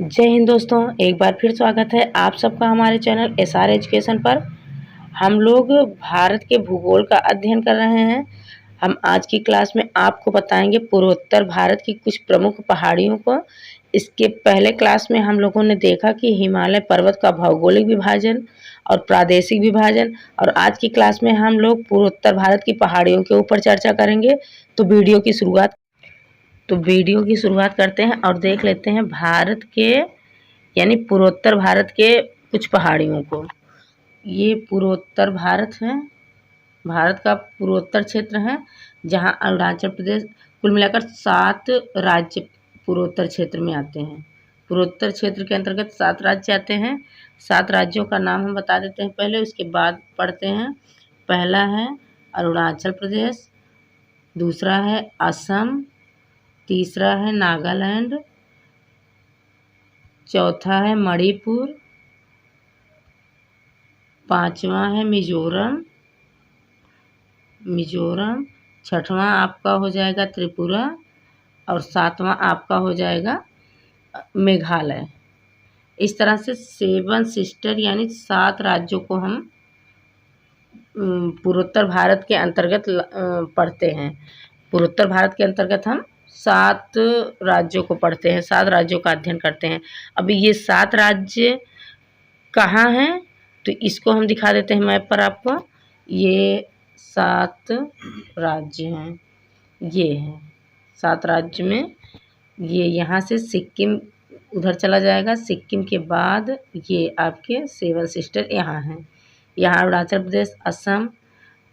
जय हिंद दोस्तों, एक बार फिर स्वागत है आप सबका हमारे चैनल एसआर एजुकेशन पर। हम लोग भारत के भूगोल का अध्ययन कर रहे हैं। हम आज की क्लास में आपको बताएंगे पूर्वोत्तर भारत की कुछ प्रमुख पहाड़ियों को। इसके पहले क्लास में हम लोगों ने देखा कि हिमालय पर्वत का भौगोलिक विभाजन और प्रादेशिक विभाजन, और आज की क्लास में हम लोग पूर्वोत्तर भारत की पहाड़ियों के ऊपर चर्चा करेंगे। तो वीडियो की शुरुआत करते हैं और देख लेते हैं भारत के यानी पूर्वोत्तर भारत के कुछ पहाड़ियों को। ये पूर्वोत्तर भारत है, भारत का पूर्वोत्तर क्षेत्र है, जहां अरुणाचल प्रदेश, कुल मिलाकर 7 राज्य पूर्वोत्तर क्षेत्र में आते हैं। पूर्वोत्तर क्षेत्र के अंतर्गत 7 राज्य आते हैं। 7 राज्यों का नाम हम बता देते हैं पहले, उसके बाद पढ़ते हैं। पहला है अरुणाचल प्रदेश, दूसरा है असम, तीसरा है नागालैंड, चौथा है मणिपुर, पांचवा है मिजोरम, छठवां आपका हो जाएगा त्रिपुरा, और सातवां आपका हो जाएगा मेघालय। इस तरह से 7 सिस्टर यानी 7 राज्यों को हम पूर्वोत्तर भारत के अंतर्गत पढ़ते हैं। पूर्वोत्तर भारत के अंतर्गत हम 7 राज्यों को पढ़ते हैं, 7 राज्यों का अध्ययन करते हैं। अभी ये 7 राज्य कहाँ हैं तो इसको हम दिखा देते हैं मैप पर आपको। ये 7 राज्य हैं, ये हैं 7 राज्य में। ये यहाँ से सिक्किम उधर चला जाएगा, सिक्किम के बाद ये आपके 7 सिस्टर यहाँ हैं। यहाँ अरुणाचल प्रदेश, असम,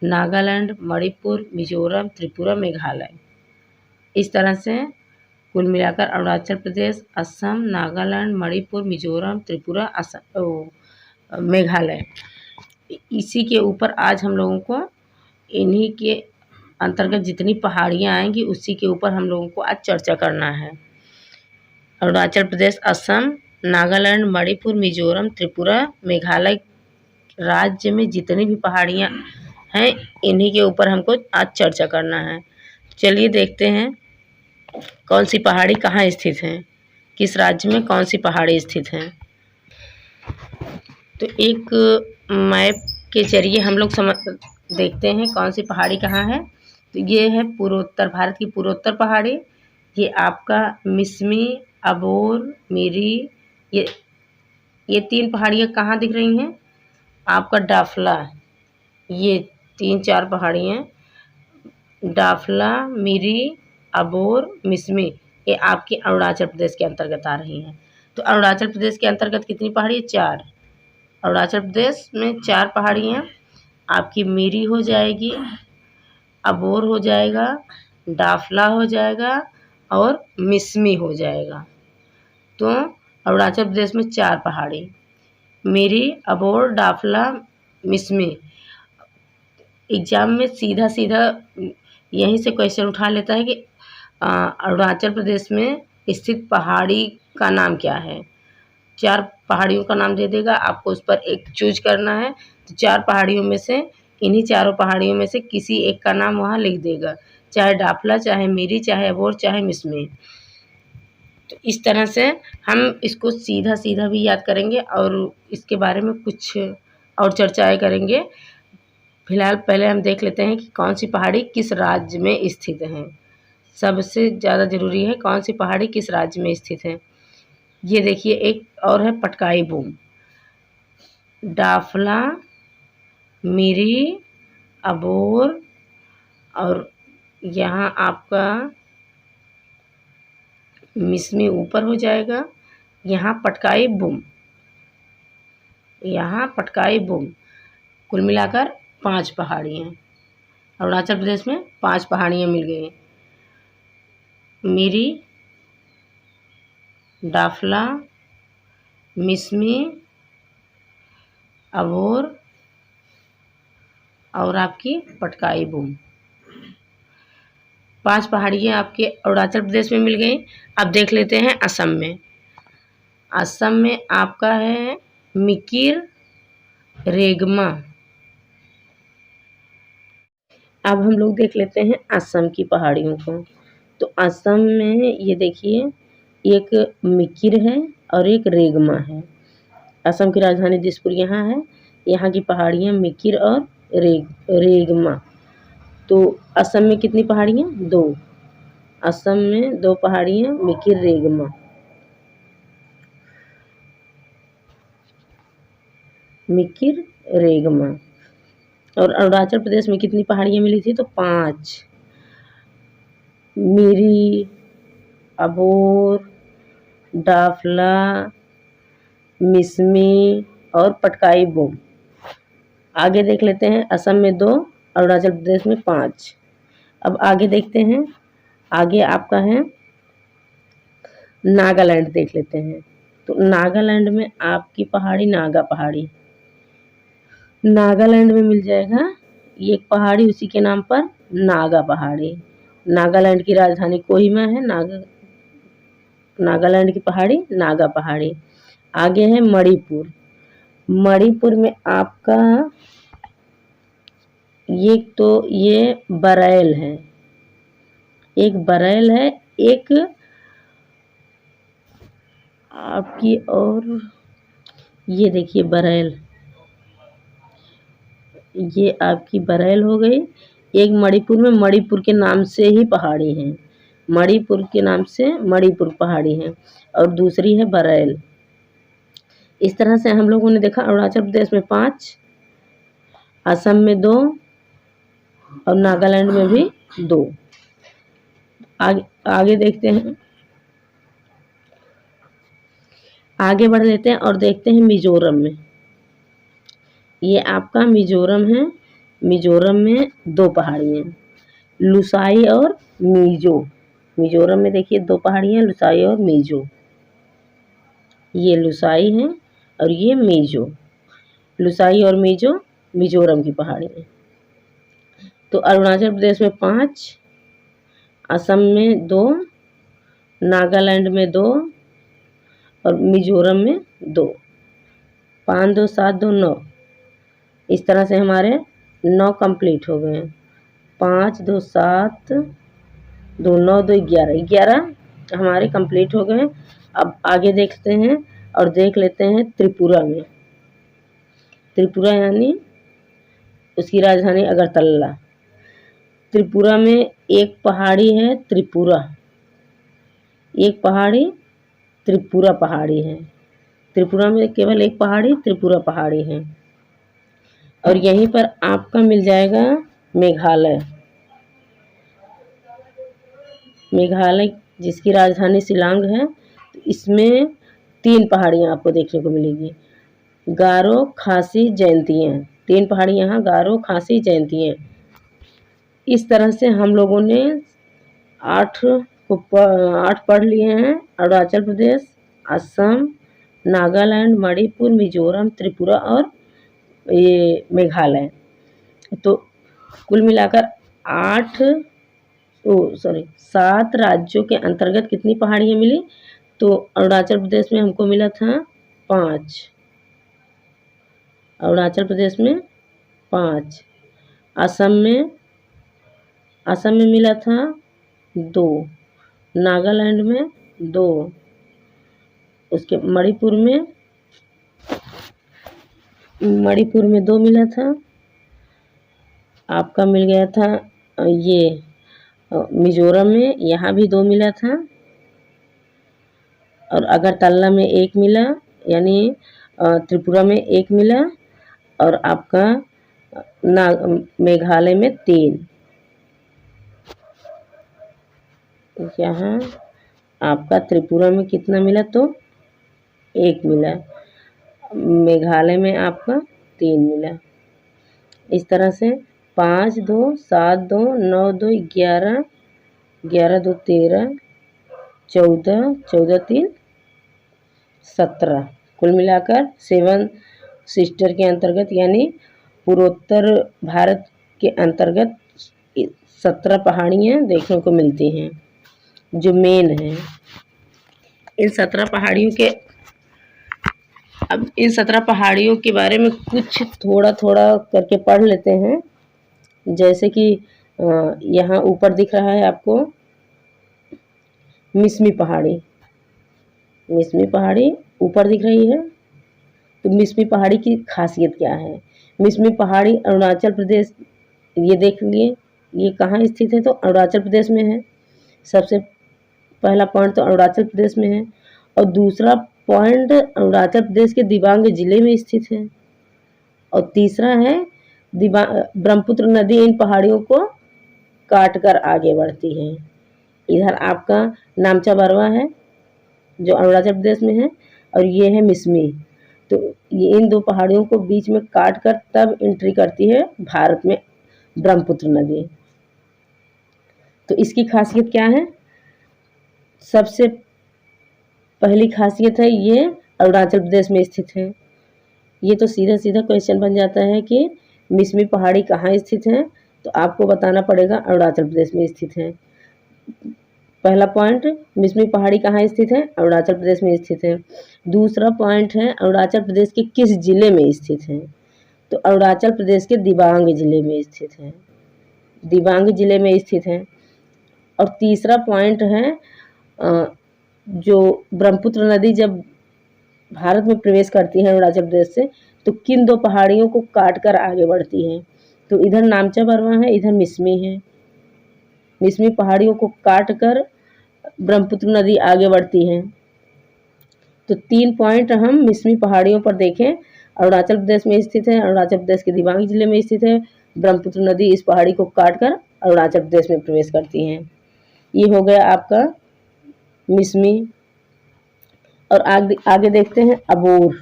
नागालैंड, मणिपुर, मिजोरम, त्रिपुरा, मेघालय। इस तरह से कुल मिलाकर अरुणाचल प्रदेश, असम, नागालैंड, मणिपुर, मिजोरम, त्रिपुरा, मेघालय। इसी के ऊपर आज हम लोगों को इन्हीं के अंतर्गत जितनी पहाड़ियाँ आएंगी उसी के ऊपर हम लोगों को आज चर्चा करना है। अरुणाचल प्रदेश, असम, नागालैंड, मणिपुर, मिजोरम, त्रिपुरा, मेघालय राज्य में जितनी भी पहाड़ियाँ हैं इन्हीं के ऊपर हमको आज चर्चा करना है। चलिए देखते हैं कौन सी पहाड़ी कहाँ स्थित है, किस राज्य में कौन सी पहाड़ी स्थित है। तो एक मैप के जरिए हम लोग देखते हैं कौन सी पहाड़ी कहाँ है। तो ये है पूर्वोत्तर भारत की पूर्वोत्तर पहाड़ी। ये आपका मिसमी, अबोर, मिरी, ये 3 पहाड़ियाँ कहाँ दिख रही हैं आपका डाफला। ये 3-4 पहाड़ियाँ डाफला, मिरी, अबोर, मिसमी, ये आपके अरुणाचल प्रदेश के अंतर्गत आ रही हैं। तो अरुणाचल प्रदेश के अंतर्गत कितनी पहाड़ी? 4। अरुणाचल प्रदेश में 4 पहाड़ियाँ आपकी मिरी हो जाएगी, अबोर हो जाएगा, डाफला हो जाएगा और मिसमी हो जाएगा। तो अरुणाचल प्रदेश में 4 पहाड़ी, मिरी, अबोर, डाफला, मिसमी। एग्जाम में सीधा यहीं से क्वेश्चन उठा लेता है कि अरुणाचल प्रदेश में स्थित पहाड़ी का नाम क्या है। 4 पहाड़ियों का नाम दे देगा, आपको उस पर एक चूज करना है। तो 4 पहाड़ियों में से, इन्हीं चारों पहाड़ियों में से किसी एक का नाम वहाँ लिख देगा, चाहे डाफला, चाहे मिरी, चाहे अबोर, चाहे मिसमी। तो इस तरह से हम इसको सीधा भी याद करेंगे और इसके बारे में कुछ और चर्चाएं करेंगे। फिलहाल पहले हम देख लेते हैं कि कौन सी पहाड़ी किस राज्य में स्थित है। सबसे ज़्यादा ज़रूरी है कौन सी पहाड़ी किस राज्य में स्थित है। ये देखिए एक और है पटकाई बूम, डाफला, मिरी, अबोर, और यहाँ आपका मिसमी ऊपर हो जाएगा। यहाँ पटकाई बूम, कुल मिलाकर 5 पहाड़ियाँ। अरुणाचल प्रदेश में 5 पहाड़ियाँ मिल गई, मिरी, डाफला, मिसमी, अबोर और आपकी पटकाई बूम। 5 पहाड़ियाँ आपके अरुणाचल प्रदेश में मिल गई। अब देख लेते हैं असम में। असम में आपका है मिकिर, रेगमा। अब हम लोग देख लेते हैं असम की पहाड़ियों को। तो असम में ये देखिए एक मिकिर है, और एक रेगमा है। असम की राजधानी दिसपुर यहाँ है। यहाँ की पहाड़ियाँ मिकिर और रेगमा। तो असम में कितनी पहाड़ियाँ? 2। असम में 2 पहाड़ियाँ मिकिर रेगमा। मिकिर रेगमा। और अरुणाचल प्रदेश में कितनी पहाड़ियाँ मिली थी? तो 5। मिरी, अबोर, डाफला, मिसमी और पटकाई बूम। आगे देख लेते हैं। असम में 2, अरुणाचल प्रदेश में 5। अब आगे देखते हैं। आगे आपका है नागालैंड, देख लेते हैं। तो नागालैंड में आपकी पहाड़ी नागा पहाड़ी। नागालैंड में मिल जाएगा ये एक पहाड़ी, उसी के नाम पर नागा पहाड़ी। नागालैंड की राजधानी कोहिमा है। नागालैंड की पहाड़ी नागा पहाड़ी। आगे है मणिपुर। मणिपुर में आपका ये बरैल है, एक बरैल है, एक आपकी, और ये देखिए बरैल, ये आपकी बरैल हो गई। एक मणिपुर में मणिपुर के नाम से ही पहाड़ी है, मणिपुर के नाम से मणिपुर पहाड़ी है, और दूसरी है बरैल। इस तरह से हम लोगों ने देखा अरुणाचल प्रदेश में 5, असम में 2 और नागालैंड में भी 2। आगे देखते हैं। आगे बढ़ लेते हैं और देखते हैं मिजोरम में। ये आपका मिजोरम है। मिजोरम में 2 पहाड़ियाँ, लुसाई और मीजो। मिजोरम में देखिए 2 पहाड़ियाँ, लुसाई और मीजो। ये लुसाई है और ये मीजो। लुसाई और मीजो मिजोरम की पहाड़ी है। तो अरुणाचल प्रदेश में 5, असम में 2, नागालैंड में 2 और मिजोरम में 2। 5 2 7 2 9। इस तरह से हमारे 9 कंप्लीट हो गए। 5 2 7 2 9 2 11। 11 हमारे कंप्लीट हो गए। अब आगे देखते हैं और देख लेते हैं त्रिपुरा में। त्रिपुरा यानी उसकी राजधानी अगरतला। त्रिपुरा में एक पहाड़ी है त्रिपुरा, एक पहाड़ी त्रिपुरा पहाड़ी है। त्रिपुरा में केवल एक पहाड़ी त्रिपुरा पहाड़ी है। और यहीं पर आपका मिल जाएगा मेघालय। मेघालय जिसकी राजधानी शिलांग है। तो इसमें 3 पहाड़ियाँ आपको देखने को मिलेगी, गारो, खासी, जयंतियाँ। 3 पहाड़ी यहाँ, गारो, खासी, जयंतियाँ। इस तरह से हम लोगों ने 8 पढ़ लिए हैं। अरुणाचल प्रदेश, असम, नागालैंड, मणिपुर, मिजोरम, त्रिपुरा और ये मेघालय। तो कुल मिलाकर 7 राज्यों के अंतर्गत कितनी पहाड़ियाँ मिली? तो अरुणाचल प्रदेश में हमको मिला था 5। अरुणाचल प्रदेश में 5। असम में मिला था 2। नागालैंड में 2। उसके मणिपुर में 2 मिला था। आपका मिल गया था ये मिजोरम में, यहाँ भी 2 मिला था। और अगरतला में 1 मिला, यानी त्रिपुरा में 1 मिला। और आपका मेघालय में 3। यहाँ आपका त्रिपुरा में कितना मिला? तो 1 मिला। मेघालय में आपका 3 मिला। इस तरह से 5 2 7 2 9 2 11 11 2 13 14 14 3 17। कुल मिलाकर 7 सिस्टर के अंतर्गत यानी पूर्वोत्तर भारत के अंतर्गत 17 पहाड़ियाँ देखने को मिलती हैं जो मेन हैं। इन 17 पहाड़ियों के बारे में कुछ थोड़ा थोड़ा करके पढ़ लेते हैं। जैसे कि यहाँ ऊपर दिख रहा है आपको मिसमी पहाड़ी। मिसमी पहाड़ी ऊपर दिख रही है। तो मिसमी पहाड़ी की खासियत क्या है? मिसमी पहाड़ी अरुणाचल प्रदेश, ये देख लिए ये कहाँ स्थित है, तो अरुणाचल प्रदेश में है। सबसे पहला पॉइंट तो अरुणाचल प्रदेश में है, और दूसरा पॉइंट अरुणाचल प्रदेश के दिबांग जिले में स्थित है, और तीसरा है ब्रह्मपुत्र नदी इन पहाड़ियों को काट कर आगे बढ़ती है। इधर आपका नामचा बरवा है जो अरुणाचल प्रदेश में है, और ये है मिसमी। तो ये इन दो पहाड़ियों को बीच में काट कर तब एंट्री करती है भारत में ब्रह्मपुत्र नदी। तो इसकी खासियत क्या है? सबसे पहली खासियत है ये अरुणाचल प्रदेश में स्थित है। ये तो सीधा सीधा क्वेश्चन बन जाता है कि मिसमी पहाड़ी कहाँ स्थित है, तो आपको बताना पड़ेगा अरुणाचल प्रदेश में स्थित है। पहला पॉइंट, मिसमी पहाड़ी कहाँ स्थित है? अरुणाचल प्रदेश में स्थित है। दूसरा पॉइंट है अरुणाचल प्रदेश के किस जिले में स्थित है, तो अरुणाचल प्रदेश के दिबांग जिले में स्थित है, दिबांग जिले में स्थित है। और तीसरा पॉइंट है जो ब्रह्मपुत्र नदी जब भारत में प्रवेश करती है अरुणाचल प्रदेश से, तो किन दो पहाड़ियों को काट कर आगे बढ़ती है, तो इधर नामचा बरवा है, इधर मिसमी है। मिसमी पहाड़ियों को काट कर ब्रह्मपुत्र नदी आगे बढ़ती है। तो 3 पॉइंट हम मिसमी पहाड़ियों पर देखें। अरुणाचल प्रदेश में स्थित है, अरुणाचल प्रदेश के दिबांग जिले में स्थित है, ब्रह्मपुत्र नदी इस पहाड़ी को काट कर अरुणाचल प्रदेश में प्रवेश करती है। ये हो गया आपका मिसमी। और आगे देखते हैं अबोर।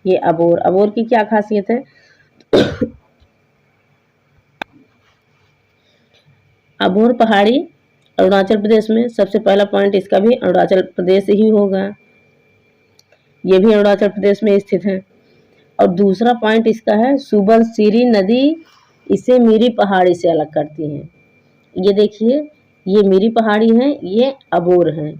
ये अबोर की क्या खासियत है? अबोर पहाड़ी अरुणाचल प्रदेश में, सबसे पहला पॉइंट इसका भी अरुणाचल प्रदेश ही होगा, ये भी अरुणाचल प्रदेश में स्थित है। और दूसरा पॉइंट इसका है सुबनसिरी नदी इसे मिरी पहाड़ी से अलग करती है। ये देखिए, ये मिरी पहाड़ी है, ये अबोर है,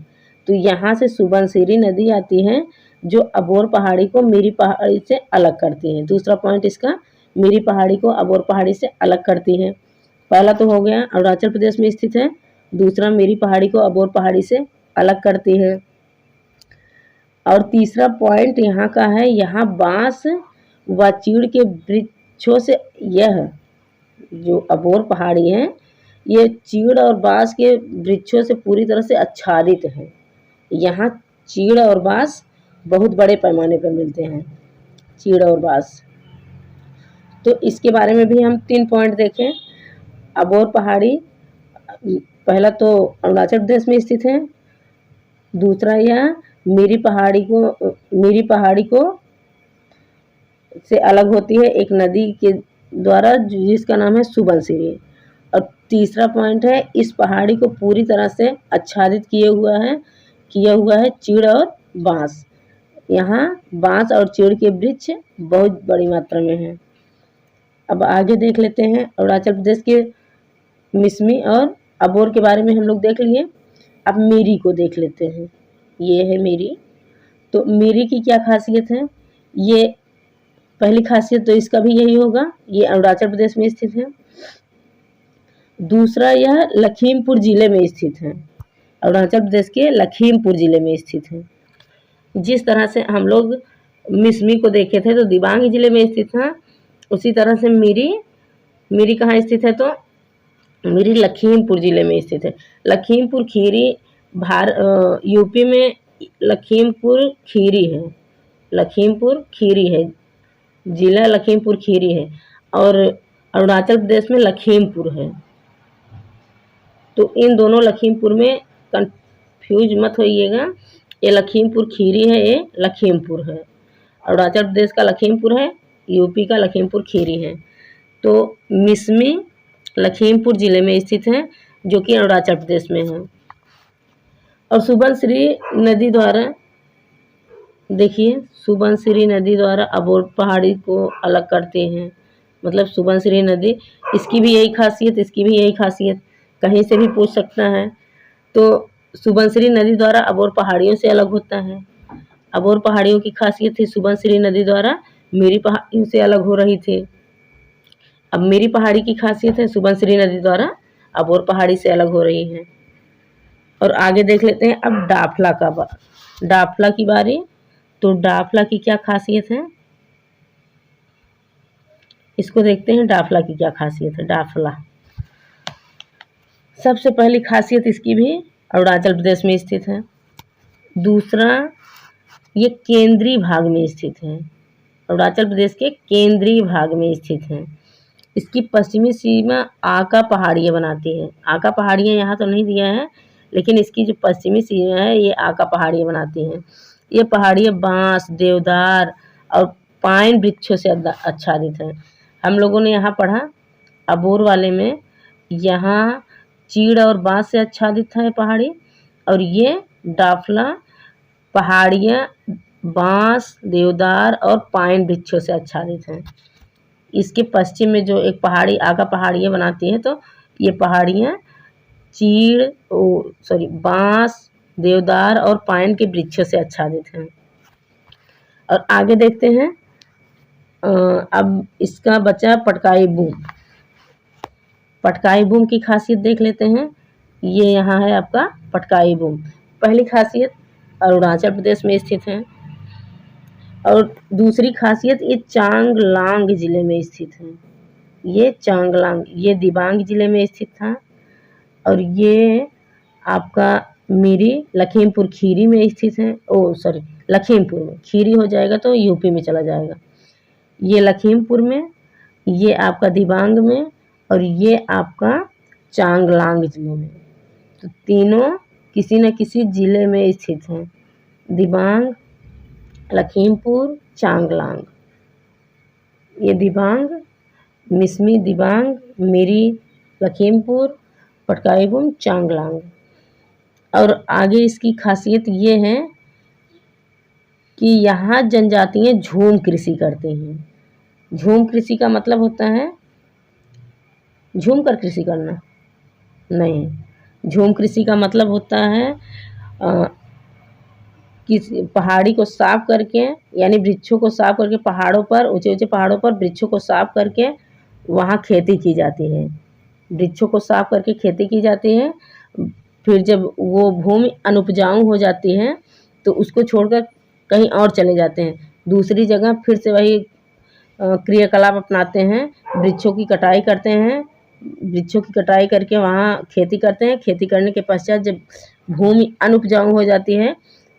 तो यहाँ से सुबनसिरी नदी आती है जो अबोर पहाड़ी को मिरी पहाड़ी से अलग करती है। दूसरा पॉइंट इसका मिरी पहाड़ी को अबोर पहाड़ी से अलग करती है। पहला तो हो गया अरुणाचल प्रदेश में स्थित है, दूसरा मिरी पहाड़ी को अबोर पहाड़ी से अलग करती है। और तीसरा पॉइंट यहाँ का है, यहाँ बांस व चीड़ के वृक्षों से, यह जो अबोर पहाड़ी है ये चीड़ और बांस के वृक्षों से पूरी तरह से आच्छादित है। यहाँ चीड़ और बांस बहुत बड़े पैमाने पर मिलते हैं, चीड़ और बांस। तो इसके बारे में भी हम 3 पॉइंट देखें। अबोर पहाड़ी पहला तो अरुणाचल प्रदेश में स्थित है, दूसरा यह मिरी पहाड़ी को से अलग होती है एक नदी के द्वारा जिसका नाम है सुबनसिरी। और तीसरा पॉइंट है इस पहाड़ी को पूरी तरह से आच्छादित किया हुआ है चीड़ और बांस। यहाँ बांस और चीड़ के वृक्ष बहुत बड़ी मात्रा में हैं। अब आगे देख लेते हैं अरुणाचल प्रदेश के मिसमी और अबोर के बारे में हम लोग देख लिए। अब मिरी को देख लेते हैं। ये है मिरी। तो मिरी की क्या खासियत है? ये पहली खासियत तो इसका भी यही होगा, ये अरुणाचल प्रदेश में स्थित है। दूसरा, यह लखीमपुर जिले में स्थित है, अरुणाचल प्रदेश के लखीमपुर जिले में स्थित है। जिस तरह से हम लोग मिसमी को देखे थे तो दिबांग जिले में स्थित था, उसी तरह से मिरी कहाँ स्थित है? तो मिरी लखीमपुर जिले में स्थित है। लखीमपुर खीरी यूपी में लखीमपुर खीरी है, जिला लखीमपुर खीरी है, और अरुणाचल प्रदेश में लखीमपुर है। तो इन दोनों लखीमपुर में कंफ्यूज मत होइएगा, ये लखीमपुर खीरी है, ये लखीमपुर है। अरुणाचल प्रदेश का लखीमपुर है, यूपी का लखीमपुर खीरी है। तो मिसमी लखीमपुर जिले में स्थित है जो कि अरुणाचल प्रदेश में है। और सुबनसिरी नदी द्वारा, देखिए सुबनसिरी नदी द्वारा अबोर पहाड़ी को अलग करते हैं। मतलब सुबनसिरी नदी, इसकी भी यही खासियत, इसकी भी यही खासियत, कहीं से भी पूछ सकता है। तो सुबनसिरी नदी द्वारा अबोर पहाड़ियों से अलग होता है। अबोर पहाड़ियों की खासियत थी सुबनसिरी नदी द्वारा मिरी पहाड़ियों से अलग हो रही थी। अब मिरी पहाड़ी की खासियत है सुबनसिरी नदी द्वारा अबोर पहाड़ी से अलग हो रही है। और आगे देख लेते हैं अब डाफला की बारी। तो डाफला की क्या खासियत है, इसको देखते हैं। डाफला की क्या खासियत है। डाफला सबसे पहली खासियत इसकी भी अरुणाचल प्रदेश में स्थित है। दूसरा, ये केंद्रीय भाग में स्थित है, अरुणाचल प्रदेश के केंद्रीय भाग में स्थित है। इसकी पश्चिमी सीमा आका पहाड़ियाँ बनाती है। आका पहाड़ियाँ यहाँ तो नहीं दिया है, लेकिन इसकी जो पश्चिमी सीमा है ये आका पहाड़ियाँ बनाती हैं। ये पहाड़ियाँ बांस, देवदार और पाइन वृक्षों से आच्छादित है। हम लोगों ने यहाँ पढ़ा अबोर वाले में, यहाँ चीड़ और बांस से आच्छादित है पहाड़ी, और ये डाफला पहाड़ियाँ बांस, देवदार और पाइन वृक्षों से आच्छादित हैं। इसके पश्चिम में जो एक पहाड़ी आका पहाड़ियाँ बनाती है, तो ये पहाड़ियाँ बांस, देवदार और पाइन के वृक्षों से आच्छादित हैं। और आगे देखते हैं। अब इसका बचा पटकाई बूम। पटकाई बूम की खासियत देख लेते हैं। ये यहाँ है आपका पटकाई बूम। पहली खासियत अरुणाचल प्रदेश में स्थित है, और दूसरी खासियत ये चांगलांग जिले में स्थित है। ये चांगलांग, ये दिबांग जिले में स्थित था, और ये आपका मेरी लखीमपुर खीरी में स्थित है। लखीमपुर में, खीरी हो जाएगा तो यूपी में चला जाएगा। ये लखीमपुर में, ये आपका दिबांग में, और ये आपका चांगलांग जिले में। तो तीनों किसी न किसी जिले में स्थित हैं। दिबांग, लखीमपुर, चांगलांग। ये दिबांग, मिसमी दिबांग, मेरी लखीमपुर, पटकाई बूम, चांगलांग। और आगे इसकी खासियत ये है कि यहाँ जनजातियाँ झूम कृषि करती हैं। झूम कृषि का मतलब होता है झूम कर कृषि करना नहीं, झूम कृषि का मतलब होता है कि पहाड़ी को साफ करके, यानी वृक्षों को साफ करके, पहाड़ों पर, ऊंचे ऊंचे पहाड़ों पर वृक्षों को साफ करके वहाँ खेती की जाती है। वृक्षों को साफ करके खेती की जाती है। फिर जब वो भूमि अनुपजाऊ हो जाती है तो उसको छोड़कर कहीं और चले जाते हैं, दूसरी जगह फिर से वही क्रियाकलाप अपनाते हैं। वृक्षों की कटाई करते हैं, वृक्षों की कटाई करके वहाँ खेती करते हैं। खेती करने के पश्चात जब भूमि अनुपजाऊ हो जाती है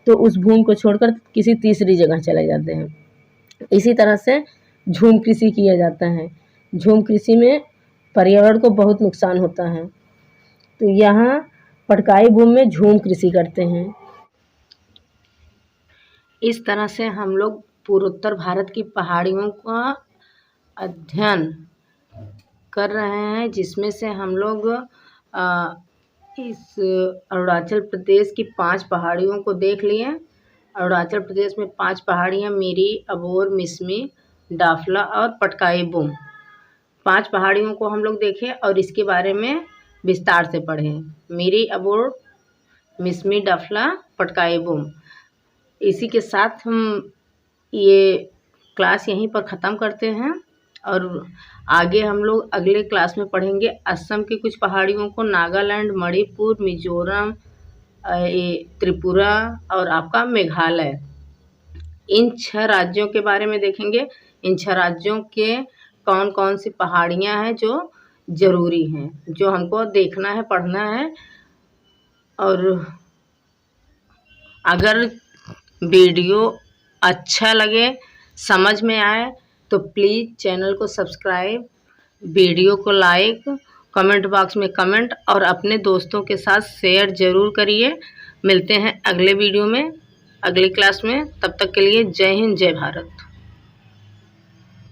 तो उस भूमि को छोड़कर किसी तीसरी जगह चले जाते हैं। इसी तरह से झूम कृषि किया जाता है। झूम कृषि में पर्यावरण को बहुत नुकसान होता है, तो यहाँ पटकाई बूम में झूम कृषि करते हैं। इस तरह से हम लोग पूर्वोत्तर भारत की पहाड़ियों का अध्ययन कर रहे हैं, जिसमें से हम लोग इस अरुणाचल प्रदेश की 5 पहाड़ियों को देख लिए। अरुणाचल प्रदेश में 5 पहाड़ियाँ मेरी, अबोर, मिसमी, डाफला और पटकाई बूम, 5 पहाड़ियों को हम लोग देखें और इसके बारे में विस्तार से पढ़ें। मेरी, अबोर, मिसमी, डाफला, पटकाई बूम। इसी के साथ हम ये क्लास यहीं पर ख़त्म करते हैं, और आगे हम लोग अगले क्लास में पढ़ेंगे असम की कुछ पहाड़ियों को, नागालैंड, मणिपुर, मिजोरम, त्रिपुरा और आपका मेघालय। इन 6 राज्यों के बारे में देखेंगे। इन 6 राज्यों के कौन कौन सी पहाड़ियाँ हैं जो ज़रूरी हैं, जो हमको देखना है, पढ़ना है। और अगर वीडियो अच्छा लगे, समझ में आए, तो प्लीज़ चैनल को सब्सक्राइब, वीडियो को लाइक, कमेंट बॉक्स में कमेंट और अपने दोस्तों के साथ शेयर ज़रूर करिए। मिलते हैं अगले वीडियो में, अगली क्लास में। तब तक के लिए जय हिंद, जय भारत।